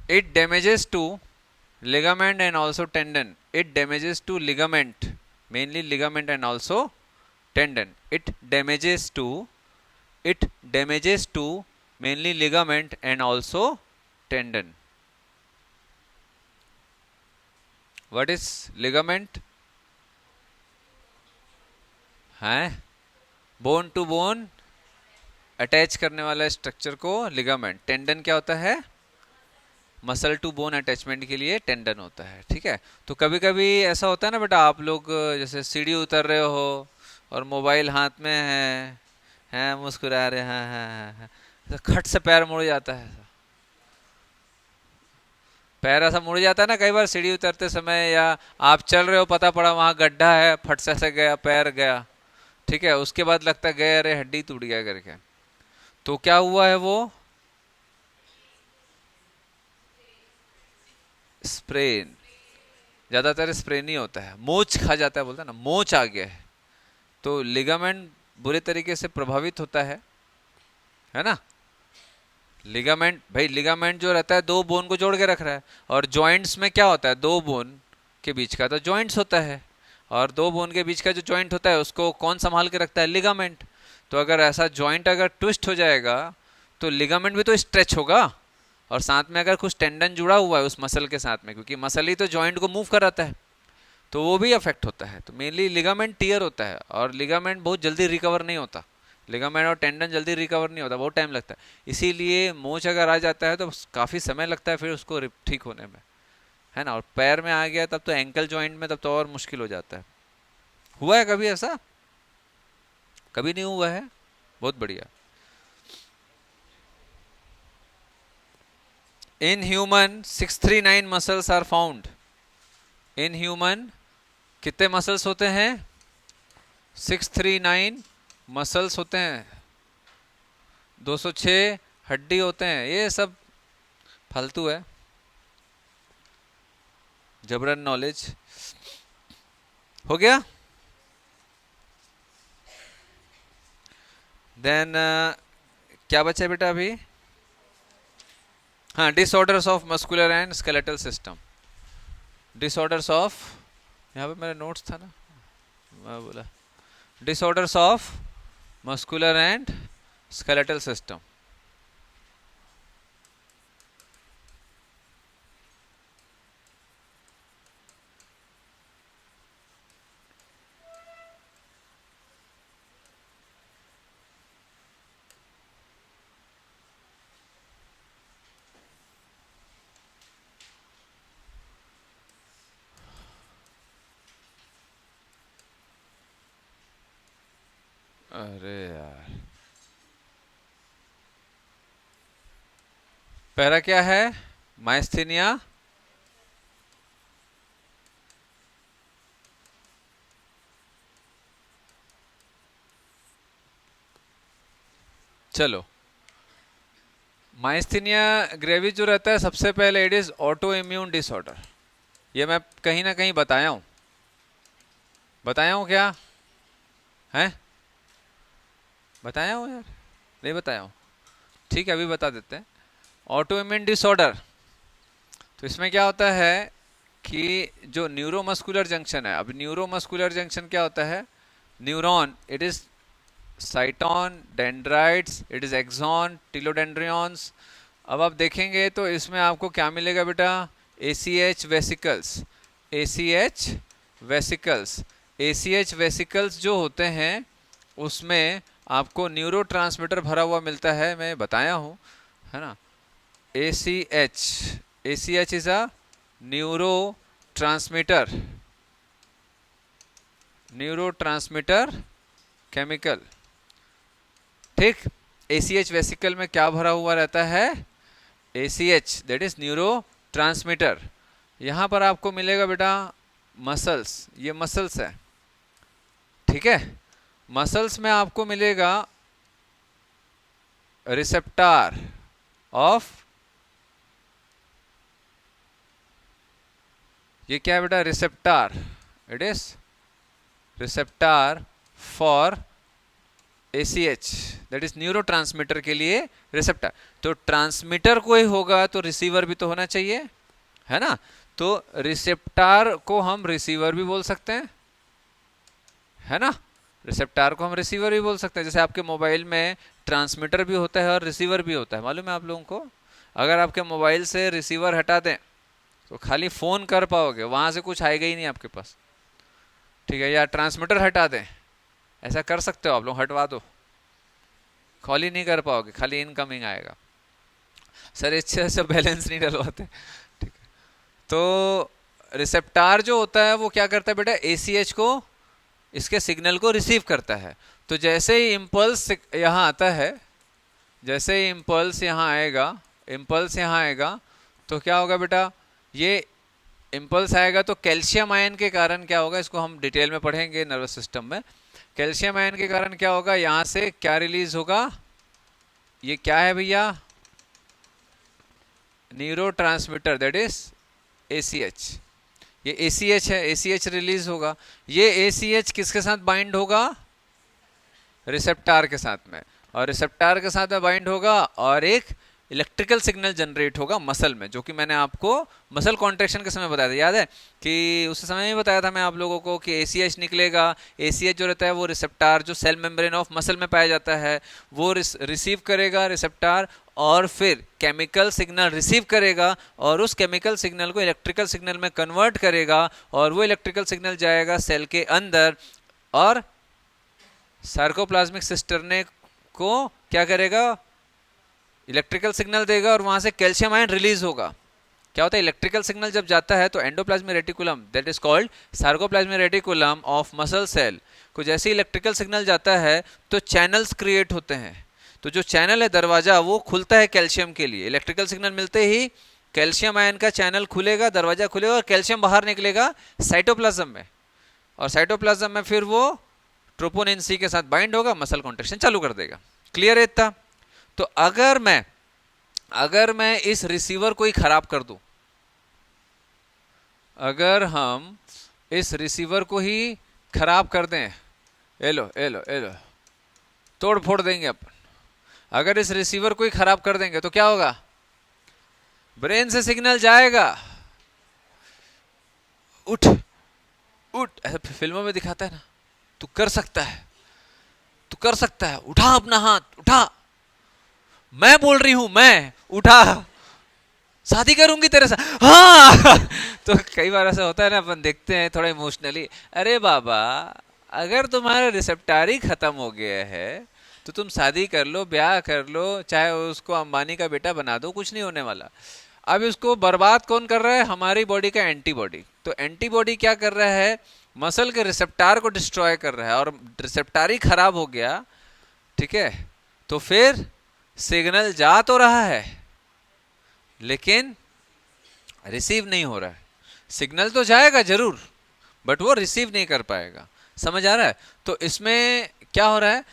It damages to ligament and also tendon. It damages to ligament, mainly ligament and also tendon. It damages to mainly ligament and also tendon. What is ligament? है बोन टू बोन अटैच करने वाला स्ट्रक्चर को लिगामेंट. टेंडन क्या होता है? मसल टू बोन अटैचमेंट के लिए टेंडन होता है. ठीक है. तो कभी कभी ऐसा होता है ना बेटा, आप लोग जैसे सीढ़ी उतर रहे हो और मोबाइल हाथ में है मुस्कुरा रहे हैं, तो खट से पैर मुड़ जाता है. पैर ऐसा मुड़ जाता है ना कई बार सीढ़ी उतरते समय, या आप चल रहे हो पता पड़ा वहां गड्ढा है, फट से गया पैर गया. ठीक है. उसके बाद लगता है गया, अरे हड्डी टूट गया करके. तो क्या हुआ है वो? स्प्रेन. ज्यादातर स्प्रेन ही होता है, मोच खा जाता है, बोलता है ना मोच आ गया है. तो लिगामेंट बुरे तरीके से प्रभावित होता है ना. लिगामेंट भाई, लिगामेंट जो रहता है दो बोन को जोड़ के रख रहा है, और जॉइंट्स में क्या होता है? दो बोन के बीच का तो जॉइंट्स होता है, और दो बोन के बीच का जो जॉइंट होता है उसको कौन संभाल के रखता है? लिगामेंट. तो अगर ऐसा जॉइंट अगर ट्विस्ट हो जाएगा तो लिगामेंट भी तो स्ट्रेच होगा, और साथ में अगर कुछ टेंडन जुड़ा हुआ है उस मसल के साथ में, क्योंकि मसल ही तो जॉइंट को मूव कराता है, तो वो भी अफेक्ट होता है. तो मेनली लिगामेंट टीयर होता है, और लिगामेंट बहुत जल्दी रिकवर नहीं होता. लिगामेंट और टेंडन जल्दी रिकवर नहीं होता, बहुत टाइम लगता है. इसीलिए मोच अगर आ जाता है तो काफ़ी समय लगता है फिर उसको ठीक होने में, है ना. और पैर में आ गया तब तो एंकल जॉइंट में तब तो और मुश्किल हो जाता है. हुआ है कभी ऐसा? कभी नहीं हुआ है? बहुत बढ़िया. In human 639 muscles are found. In human कितने मसल्स होते हैं? 639 मसल्स होते हैं. 206 हड्डी होते हैं. ये सब फालतू है, जबरन नॉलेज. हो गया. देन क्या बचा बेटा अभी? हाँ, disorders of muscular and skeletal system. Disorders of, यहाँ पे मेरा नोट्स था ना, मैं बोला disorders of muscular and skeletal system. अरे यार, पहला क्या है? माइस्थीनिया. चलो, माइस्थीनिया ग्रेविस जो रहता है सबसे पहले it is auto immune disorder. ये मैं कहीं ना कहीं बताया हूँ क्या है? बताया हूँ यार, नहीं बताया हूँ? ठीक है, अभी बता देते हैं. ऑटो इम्यून डिसऑर्डर, तो इसमें क्या होता है कि जो न्यूरोमस्कुलर जंक्शन है, अब न्यूरोमस्कुलर जंक्शन क्या होता है? Neuron, it is cyton, dendrites, it is axon, telodendria. अब आप देखेंगे तो इसमें आपको क्या मिलेगा बेटा? ACH vesicles. ACH vesicles. ACH vesicles जो होते हैं उसमें आपको न्यूरो ट्रांसमीटर भरा हुआ मिलता है, मैं बताया हूँ, है ना. ACH, ACH is a neuro transmitter chemical. ठीक. ACH वेसिकल में क्या भरा हुआ रहता है? ACH, that is neuro transmitter. यहां पर आपको मिलेगा बेटा मसल्स, ये मसल्स है. ठीक है. मसल्स में आपको मिलेगा रिसेप्टार ऑफ, ये क्या है बेटा? Receptor. It is receptor for ACH that is neuro transmitter के लिए रिसेप्टर। तो ट्रांसमीटर कोई होगा तो रिसीवर भी तो होना चाहिए, है ना। तो रिसेप्टर को हम रिसीवर भी बोल सकते हैं, है ना। रिसेप्टर को हम रिसीवर भी बोल सकते हैं। जैसे आपके मोबाइल में ट्रांसमीटर भी होता है और रिसीवर भी होता है, मालूम है आप लोगों को। अगर आपके मोबाइल से रिसीवर हटा दें तो खाली फोन कर पाओगे, वहां से कुछ आएगा ही नहीं आपके पास, ठीक है। या ट्रांसमीटर हटा दें, ऐसा कर सकते हो आप लोग, हटवा दो, कॉल ही नहीं कर पाओगे, खाली इनकमिंग आएगा। सर अच्छे से बैलेंस नहीं डलवाते, ठीक है। तो रिसेप्टर जो होता है वो क्या करता है बेटा, ACH को, इसके सिग्नल को रिसीव करता है। तो जैसे ही इम्पल्स यहाँ आता है, जैसे ही इम्पल्स यहाँ आएगा, इम्पल्स यहाँ आएगा तो क्या होगा बेटा, ये इम्पल्स आएगा तो कैल्शियम आयन के कारण क्या होगा, इसको हम डिटेल में पढ़ेंगे नर्वस सिस्टम में। कैल्शियम आयन के कारण क्या होगा, यहाँ से क्या रिलीज होगा, ये क्या है भैया, neuro transmitter that is ACH। ये ACH है, ACH रिलीज होगा। ये ACH किसके साथ बाइंड होगा, रिसेप्टर के साथ में, और रिसेप्टर के साथ में बाइंड होगा और एक इलेक्ट्रिकल सिग्नल जनरेट होगा मसल में, जो कि मैंने आपको मसल कॉन्ट्रैक्शन के समय बताया था, याद है कि उस समय ही बताया था मैं आप लोगों को कि ACH निकलेगा। ACH जो रहता है वो रिसेप्टर जो सेल मेम्ब्रेन ऑफ मसल में पाया जाता है वो रिसीव करेगा रिसेप्टर, और फिर केमिकल सिग्नल रिसीव करेगा और उस केमिकल सिग्नल को इलेक्ट्रिकल सिग्नल में कन्वर्ट करेगा, और वो इलेक्ट्रिकल सिग्नल जाएगा सेल के अंदर और सार्कोप्लाज्मिक सिस्टर्ने को क्या करेगा, इलेक्ट्रिकल सिग्नल देगा, और वहां से कैल्शियम आयन रिलीज होगा। क्या होता है, इलेक्ट्रिकल सिग्नल जब जाता है तो endoplasmic reticulum that is called sarcoplasmic reticulum of muscle cell को जैसे इलेक्ट्रिकल सिग्नल जाता है तो चैनल्स क्रिएट होते हैं। तो जो चैनल है, दरवाजा, वो खुलता है कैल्शियम के लिए। इलेक्ट्रिकल सिग्नल मिलते ही कैल्शियम आयन का चैनल खुलेगा, दरवाजा खुलेगा और कैल्शियम बाहर निकलेगा साइटोप्लाज्म में, और साइटोप्लाज्म में फिर वो ट्रोपोनिन C के साथ बाइंड होगा, मसल कॉन्ट्रैक्शन चालू कर देगा। क्लियर है इतना। तो अगर मैं इस रिसीवर को ही खराब कर दूं, अगर हम इस रिसीवर को ही खराब कर दें, एलो एलो एलो तोड़ फोड़ देंगे अपन, अगर इस रिसीवर को ही खराब कर देंगे तो क्या होगा, ब्रेन से सिग्नल जाएगा, उठ उठ, ऐसा फिल्मों में दिखाता है ना, तू कर सकता है, तू कर सकता है, उठा अपना हाथ उठा, मैं बोल रही हूं, मैं उठा, शादी करूंगी तेरे साथ, हाँ तो कई बार ऐसा होता है ना, अपन देखते हैं थोड़ा इमोशनली, अरे बाबा अगर तुम्हारा रिसेप्टर ही खत्म हो गया है तो तुम शादी कर लो, ब्याह कर लो, चाहे उसको अंबानी का बेटा बना दो, कुछ नहीं होने वाला। अब इसको बर्बाद कौन कर रहा है, हमारी बॉडी का एंटीबॉडी। तो एंटीबॉडी क्या कर रहा है, मसल के रिसेप्टर को डिस्ट्रॉय कर रहा है, और रिसेप्टर ही खराब हो गया, ठीक है, तो फिर सिग्नल जा तो रहा है लेकिन रिसीव नहीं हो रहा है। सिग्नल तो जाएगा जरूर बट वो रिसीव नहीं कर पाएगा। समझ आ रहा है। तो इसमें क्या हो रहा है,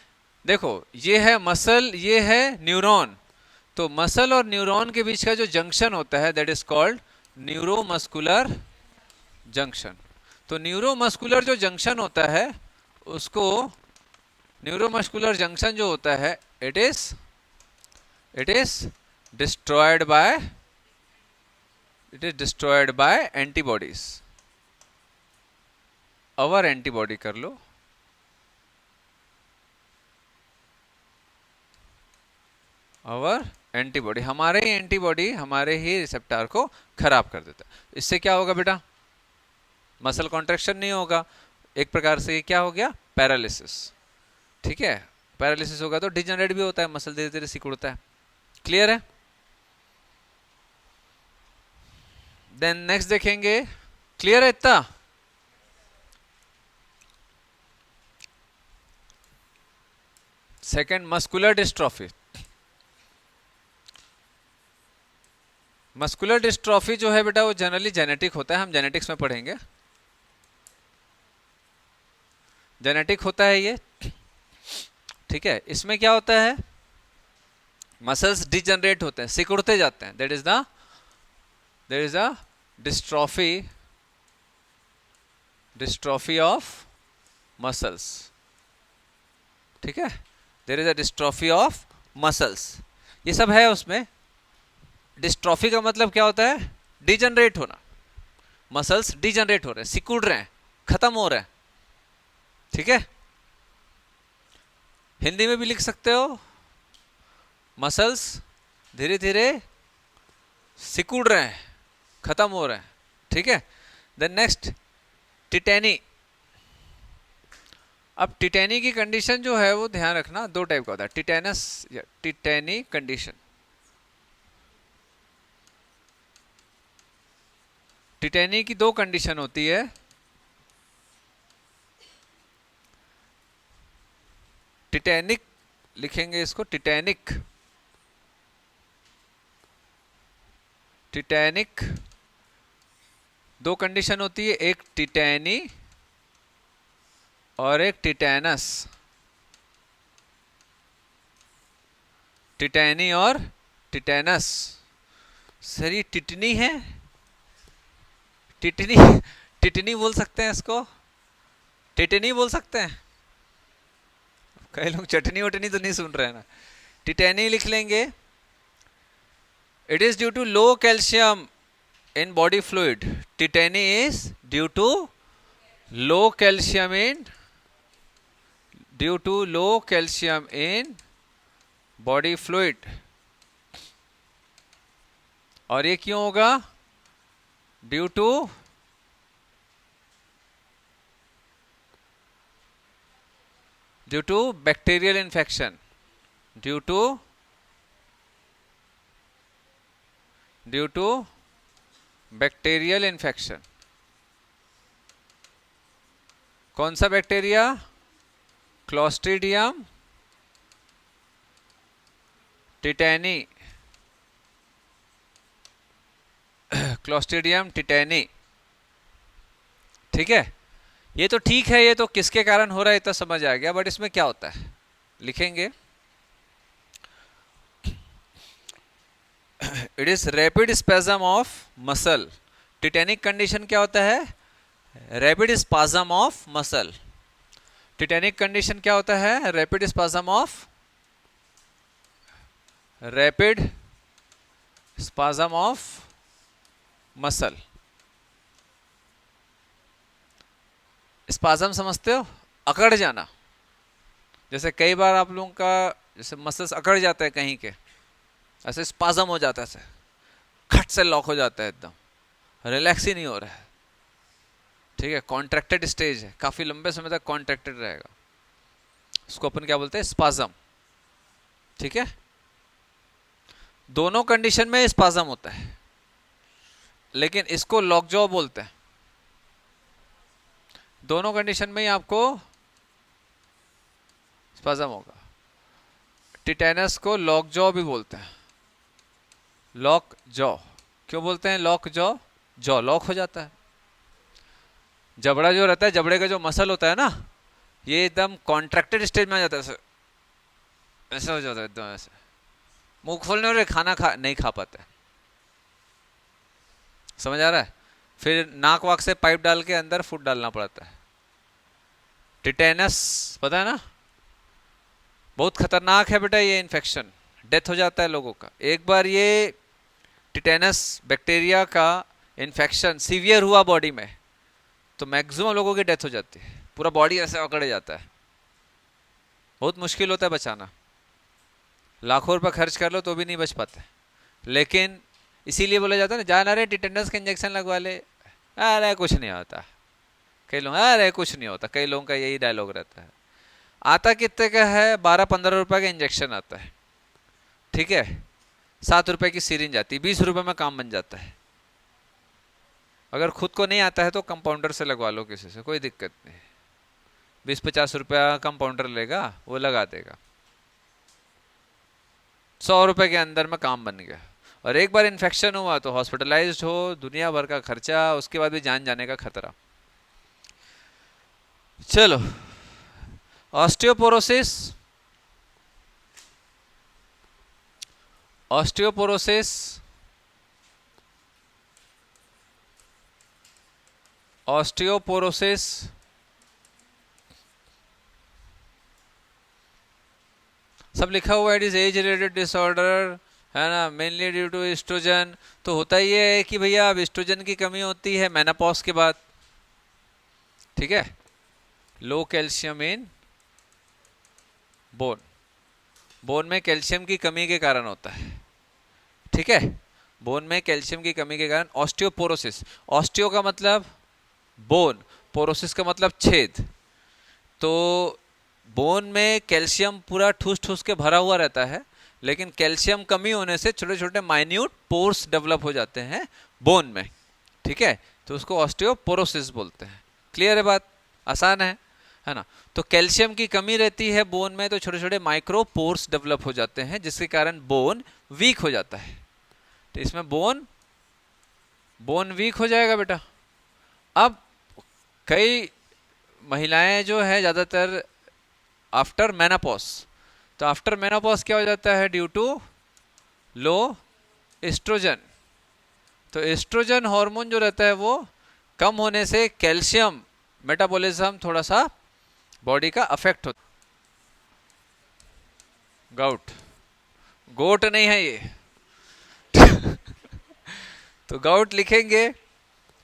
देखो ये है मसल, ये है न्यूरॉन। तो मसल और न्यूरॉन के बीच का जो जंक्शन होता है that is called neuromuscular junction. तो न्यूरोमस्कुलर जो जंक्शन होता है उसको, न्यूरोमस्कुलर जंक्शन जो होता है it is destroyed by antibodies. Our antibody कर लो, अवर एंटीबॉडी, हमारे ही एंटीबॉडी हमारे ही रिसेप्टर को खराब कर देता है। इससे क्या होगा बेटा, मसल कॉन्ट्रैक्शन नहीं होगा, एक प्रकार से क्या हो गया, पैरालिसिस। ठीक है, पैरालिसिस होगा तो डिजनरेट भी होता है, मसल धीरे धीरे सिकुड़ता है। क्लियर है। देन नेक्स्ट देखेंगे, क्लियर है इतना। Second, muscular dystrophy. Muscular dystrophy जो है बेटा वो जनरली जेनेटिक होता है, हम जेनेटिक्स में पढ़ेंगे, जेनेटिक होता है ये। ठीक है, इसमें क्या होता है, मसल्स डिजनरेट होते हैं, सिकुड़ते जाते हैं, that is the dystrophy of muscles. ठीक है, there is a dystrophy of muscles. ये सब है उसमें। डिस्ट्रॉफी का मतलब क्या होता है? डिजनरेट होना। मसल्स डिजनरेट हो रहे हैं, सिकुड़ रहे हैं, खत्म हो रहे हैं। ठीक है, हिंदी में भी लिख सकते हो, मसल्स धीरे धीरे सिकुड़ रहे हैं, खत्म हो रहे हैं। ठीक है, देन नेक्स्ट टिटेनी। अब टिटेनी की कंडीशन जो है वो ध्यान रखना, दो टाइप का होता है, टिटेनस या टिटेनी कंडीशन। टिटेनी की दो कंडीशन होती है। टिटेनिक लिखेंगे इसको, टिटेनिक, टिटेनिक दो कंडीशन होती है, एक टिटेनी और एक टिटेनस। टिटेनी और टिटेनस। सर ये टिटनी है, टिटनी, टिटनी बोल सकते हैं इसको, टिटनी बोल सकते हैं। कई लोग चटनी वटनी तो नहीं सुन रहे हैं ना। टिटेनी लिख लेंगे। It is due to low calcium in body fluid. Tetany is due to low calcium in body fluid. और ये क्यों होगा? Due to bacterial infection, due to bacterial infection. कौन सा bacteria? Clostridium tetani, Clostridium tetani. ठीक है, ये तो ठीक है, ये तो किसके कारण हो रहा है तो समझ आ गया, बट इसमें क्या होता है लिखेंगे। It is rapid spasm of muscle. Tetanic condition क्या होता है? Rapid spasm of muscle. Tetanic condition क्या होता है? Rapid spasm of muscle. Spasm समझते हो? अकड़ जाना। जैसे कई बार आप लोगों का जैसे मसल्स अकड़ जाते हैं कहीं के, ऐसे स्पाज्म हो जाता है, ऐसे खट से लॉक हो जाता है, एकदम रिलैक्स ही नहीं हो रहा है। ठीक है, कॉन्ट्रैक्टेड स्टेज है, काफी लंबे समय तक कॉन्ट्रैक्टेड रहेगा, उसको अपन क्या बोलते हैं? स्पाज्म। ठीक है, दोनों कंडीशन में स्पाज्म होता है, लेकिन इसको लॉकजॉ बोलते हैं। दोनों कंडीशन में ही आपको स्पाज्म होगा। टिटेनस को लॉकजॉ भी बोलते हैं, लॉक जॉ। क्यों बोलते हैं लॉक जॉ? जॉ लॉक हो जाता है। जबड़ा जो रहता है, जबड़े का जो मसल होता है ना, ये एकदम कॉन्ट्रैक्टेड स्टेज में आ जाता है, ऐसे ऐसे हो जाता है, एकदम ऐसे मुंह खोलने और खाना नहीं खा पाता है। समझ आ रहा है? फिर नाक वाक से पाइप डाल के अंदर फूड डालना पड़ता है। टिटेनस पता है ना, बहुत खतरनाक है बेटा ये इन्फेक्शन, डेथ हो जाता है लोगों का। एक बार ये टिटेनस बैक्टीरिया का इन्फेक्शन सीवियर हुआ बॉडी में, तो मैक्सिमम लोगों की डेथ हो जाती है, पूरा बॉडी ऐसे अकड़ जाता है, बहुत मुश्किल होता है बचाना। लाखों रुपए खर्च कर लो तो भी नहीं बच पाते। लेकिन इसीलिए बोला जाता है ना, जाना रे टिटेनस का इंजेक्शन लगवा ले, अरे कुछ नहीं होता। कई लोग अरे कुछ नहीं होता, कई लोगों का यही डायलॉग रहता है। आता कितने का है? 12-15 रुपए का इंजेक्शन आता है। ठीक है, 7 रुपए की सीरिंज आती है, 20 रुपए में काम बन जाता है। अगर खुद को नहीं आता है तो कंपाउंडर से लगवा लो किसी से, कोई दिक्कत नहीं। 20-50 रुपया कंपाउंडर लेगा, वो लगा देगा, 100 रुपए के अंदर में काम बन गया। और एक बार इन्फेक्शन हुआ तो हॉस्पिटलाइज्ड हो, दुनिया भर का खर्चा, उसके बाद भी जान जाने का खतरा। चलो, ऑस्टियोपोरोसिस। ऑस्टियोपोरोसिस ऑस्टियोपोरोसिस सब लिखा हुआ है, it is age related disorder, है ना, मेनली ड्यू टू एस्ट्रोजन। तो होता ये है कि भैया अब एस्ट्रोजन की कमी होती है मेनोपॉज के बाद, ठीक है। लो कैल्शियम इन बोन, बोन में कैल्शियम की कमी के कारण होता है, ठीक है। बोन में कैल्शियम की कमी के कारण ऑस्टियोपोरोसिस, ऑस्टियो का मतलब बोन, पोरोसिस का मतलब छेद। तो बोन में कैल्शियम पूरा ठूस ठूस के भरा हुआ रहता है, लेकिन कैल्शियम कमी होने से छोटे छोटे माइन्यूट पोर्स डेवलप हो जाते हैं बोन में, ठीक है। तो उसको ऑस्टियोपोरोसिस बोलते हैं। क्लियर है बात, आसान है ना। तो कैल्शियम की कमी रहती है बोन में, तो छोटे छोटे माइक्रो पोर्स डेवलप हो जाते हैं, जिसके कारण बोन वीक हो जाता है। तो इसमें बोन बोन वीक हो जाएगा बेटा। अब कई महिलाएं जो है ज़्यादातर आफ्टर मेनोपॉज, तो आफ्टर मेनोपॉज क्या हो जाता है, ड्यू टू लो एस्ट्रोजन। तो एस्ट्रोजन हार्मोन जो रहता है वो कम होने से कैल्शियम मेटाबॉलिज्म थोड़ा सा बॉडी का अफेक्ट होता। गाउट, गोट नहीं है ये तो गाउट लिखेंगे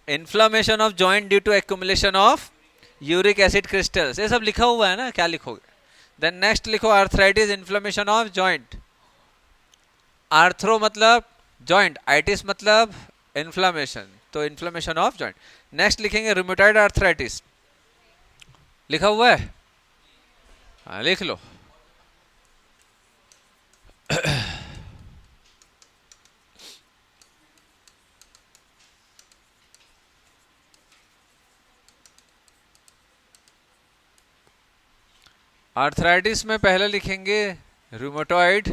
inflammation of joint due to accumulation of uric acid crystals, ये सब लिखा हुआ है ना, क्या लिखोगे। देन नेक्स्ट लिखो arthritis, inflammation of joint. Arthro मतलब जॉइंट, आइटिस मतलब इन्फ्लामेशन, तो इन्फ्लामेशन ऑफ जॉइंट। नेक्स्ट लिखेंगे रूमेटॉइड आर्थराइटिस, लिखा हुआ है, हाँ लिख लो आर्थराइटिस में पहले लिखेंगे रूमेटॉइड,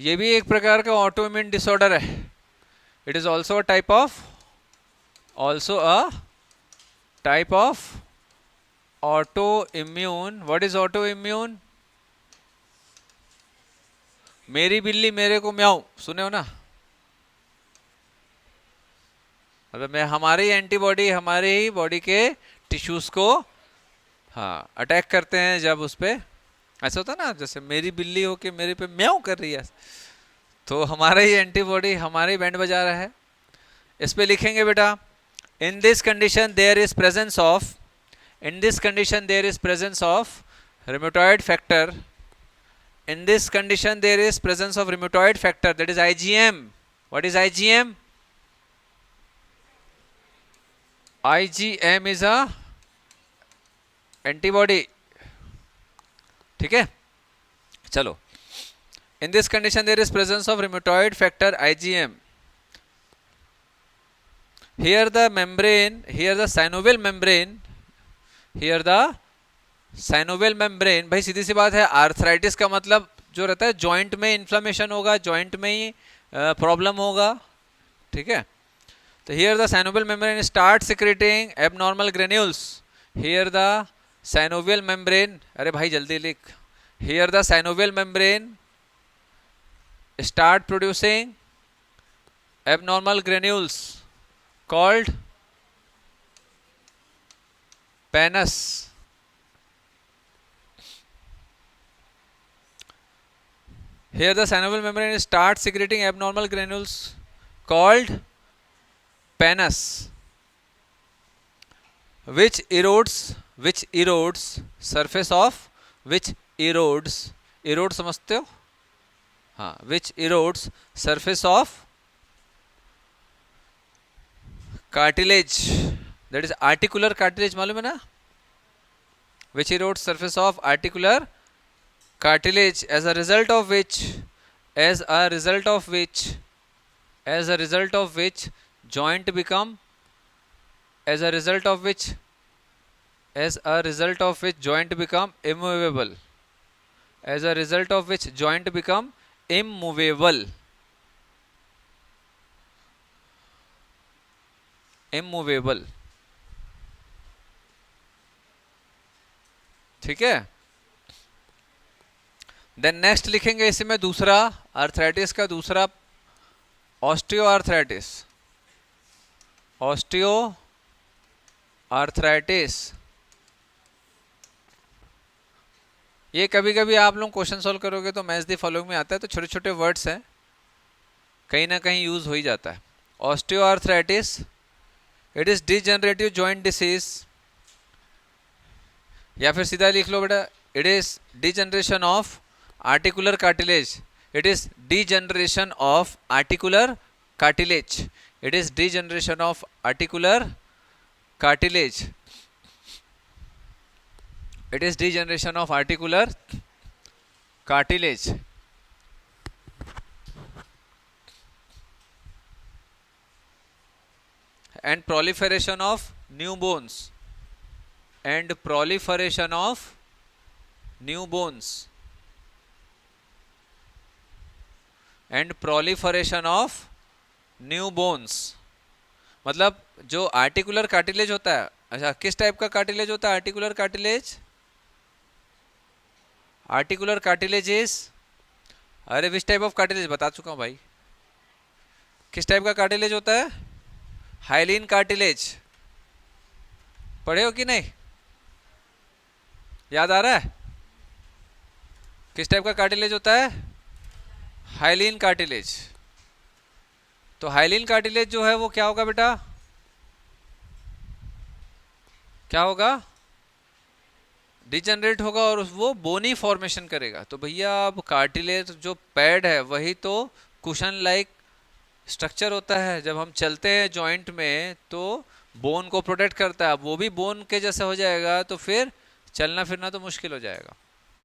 ये भी एक प्रकार का ऑटोइम्यून डिसऑर्डर है। It is also a type of auto immune. What is auto immune? मेरी बिल्ली मेरे को म्याऊं, सुने हो ना, मतलब मैं हमारी एंटीबॉडी हमारे ही बॉडी के टिश्यूज को हाँ अटैक करते हैं, जब उस पे ऐसा होता है ना, जैसे मेरी बिल्ली हो के मेरे पे म्याऊं कर रही है, तो हमारा ही एंटीबॉडी हमारे ही बैंड बजा रहा है। इस पे लिखेंगे बेटा, in this condition there is presence of, in this condition there is presence of rheumatoid factor, in this condition there is presence of rheumatoid factor, that is IgM. What is IgM? IgM is a antibody, ठीक है। चलो, in this condition there is presence of rheumatoid factor IgM. Here the membrane, here the synovial membrane, here the synovial membrane. भाई सीधी सी बात है, आर्थराइटिस का मतलब जो रहता है जॉइंट में इन्फ्लेमेशन होगा, जॉइंट में ही प्रॉब्लम होगा, ठीक है। तो here the synovial membrane start secreting abnormal granules, here the synovial membrane, अरे भाई जल्दी लिख, here the synovial membrane start producing abnormal granules called penis. Here the synovial membrane starts secreting abnormal granules called penis, which erodes surface of, which erodes समझते हो, हाँ, which erodes surface of cartilage, that is articular cartilage, मालूम है ना, which erodes surface of articular cartilage, as a result of which joint become, as a result of which joint become immovable, as a result of which joint become immovable, ठीक है। देन नेक्स्ट लिखेंगे इसमें दूसरा आर्थराइटिस का दूसरा, ऑस्टियो आर्थराइटिस ये कभी कभी आप लोग क्वेश्चन सॉल्व करोगे तो मैच द फॉलोइंग में आता है, तो छोटे छोटे वर्ड्स हैं, कहीं ना कहीं यूज हो ही जाता है। Osteoarthritis, it is degenerative joint disease, या फिर सीधा लिख लो बेटा, it is degeneration of articular cartilage, it is degeneration of articular cartilage, it is degeneration of articular cartilage, it is degeneration of articular cartilage. And proliferation of new bones, and proliferation of new bones, and proliferation of new bones। मतलब जो आर्टिकुलर कार्टिलेज होता है, अच्छा किस टाइप का कार्टिलेज होता है articular cartilage? Articular cartilage is, अरे विच टाइप ऑफ कार्टिलेज बता चुका हूं भाई, किस टाइप का कार्टिलेज होता है? Hyaline cartilage. पढ़े हो कि नहीं, याद आ रहा है? किस टाइप का कार्टिलेज होता है? Hyaline cartilage. तो हाइलिन कार्टिलेज जो है वो क्या होगा बेटा, क्या होगा? डिजनरेट होगा और वो बोनी फॉर्मेशन करेगा। तो भैया अब कार्टिलेज जो पैड है वही तो कुशन लाइक स्ट्रक्चर होता है, जब हम चलते हैं जॉइंट में तो बोन को प्रोटेक्ट करता है, वो भी बोन के जैसा हो जाएगा तो फिर चलना फिरना तो मुश्किल हो जाएगा।